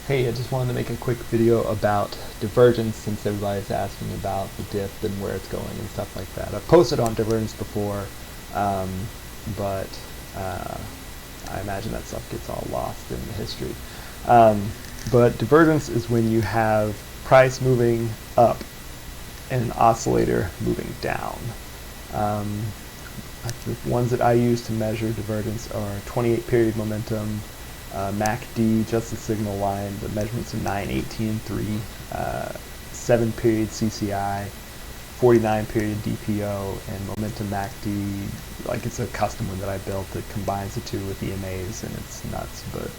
Hey, I just wanted to make a quick video about divergence since everybody's asking about the dip and where it's going and stuff like that. I've posted on divergence before, but I imagine that stuff gets all lost in the history. But divergence is when you have price moving up and an oscillator moving down. The ones that I use to measure divergence are 28-period momentum, MACD, just the signal line, the measurements are 9, 18, 3, 7-period CCI, 49-period DPO, and momentum MACD. Like, it's a custom one that I built that combines the two with EMAs, and it's nuts, but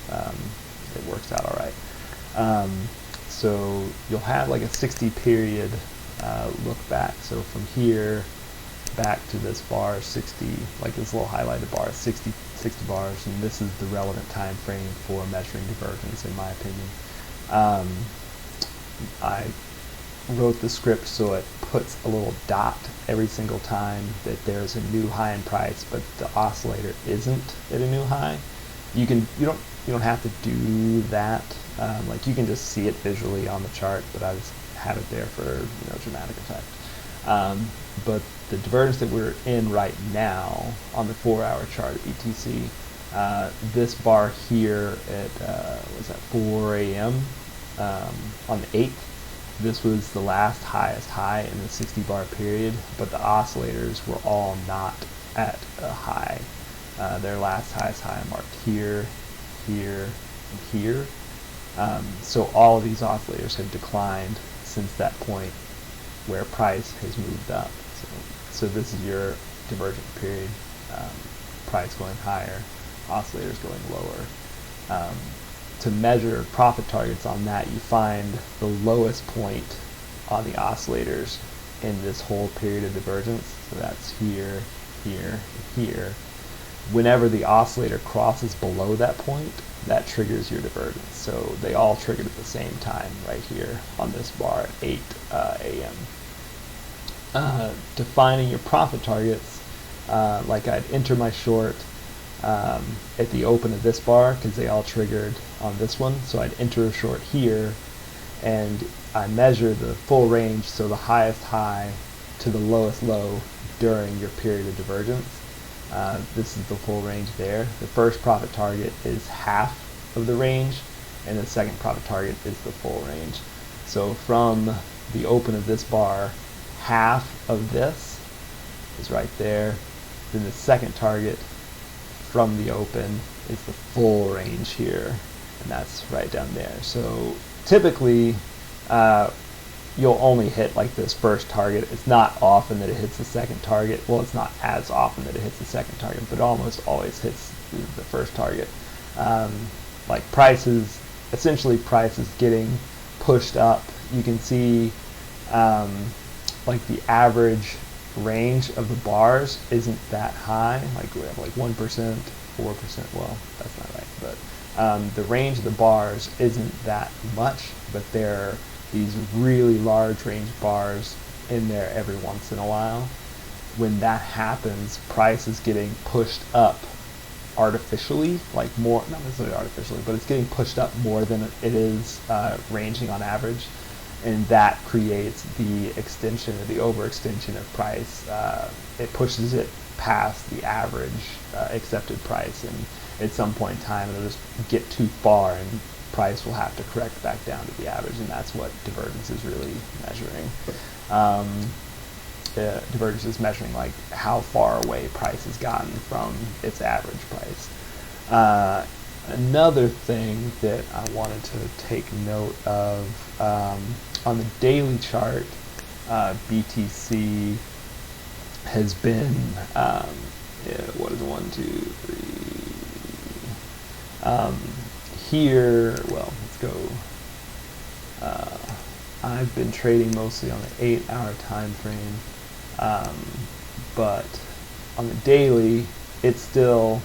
it works out all right. So you'll have like a 60-period look back. So from here back to this bar, 60, like this little highlighted bar, 60 bars, and this is the relevant time frame for measuring divergence, in my opinion. I wrote the script so it puts a little dot every single time that there's a new high in price, but the oscillator isn't at a new high. You don't have to do that. Like, you can just see it visually on the chart, but I just have it there for dramatic effect. But the divergence that we're in right now on the 4-hour chart at BTC, this bar here at 4 a.m. On the 8th, this was the last highest high in the 60-bar period, but the oscillators were all not at a high. Their last highest high marked here, here, and here. So all of these oscillators have declined since that point where price has moved up. So this is your divergent period, price going higher, oscillators going lower. To measure profit targets on that, you find the lowest point on the oscillators in this whole period of divergence. So that's here, here, and here. Whenever the oscillator crosses below that point, that triggers your divergence. So they all triggered at the same time right here on this bar at 8 a.m. Defining your profit targets, like I'd enter my short at the open of this bar because they all triggered on this one. So I'd enter a short here, and I measure the full range, so the highest high to the lowest low during your period of divergence. This is the full range there. The first profit target is half of the range, and the second profit target is the full range. So from the open of this bar, half of this is right there. Then the second target from the open is the full range here, and that's right down there. So typically you'll only hit like this first target. It's not often that it hits the second target. Well, it's not as often that it hits the second target, but it almost always hits the first target. Like prices, essentially price is getting pushed up. You can see like the average range of the bars isn't that high. Like we have like 1%, 4%. Well, that's not right, but the range of the bars isn't that much, but there are these really large range bars in there every once in a while. When that happens, price is getting pushed up artificially, like more, not necessarily artificially, but it's getting pushed up more than it is ranging on average, and that creates the extension or the overextension of price. It pushes it past the average accepted price, and at some point in time it'll just get too far and price will have to correct back down to the average, and that's what divergence is really measuring. Divergence is measuring like how far away price has gotten from its average price. Another thing that I wanted to take note of, on the daily chart, BTC has been, what is 1, 2, 3, here, well, let's go, I've been trading mostly on the 8-hour time frame, but on the daily, it's still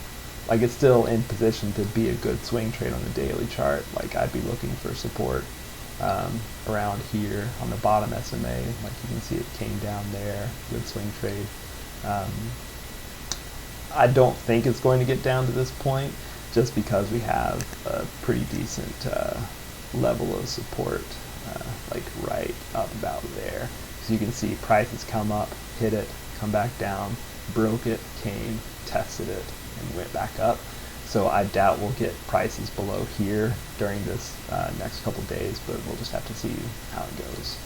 in position to be a good swing trade on the daily chart. Like, I'd be looking for support around here on the bottom SMA. Like, you can see it came down there, good swing trade. I don't think it's going to get down to this point, just because we have a pretty decent level of support, like right up about there. So you can see prices come up, hit it, come back down, broke it, came, tested it, and went back up. So I doubt we'll get prices below here during this next couple days, but we'll just have to see how it goes.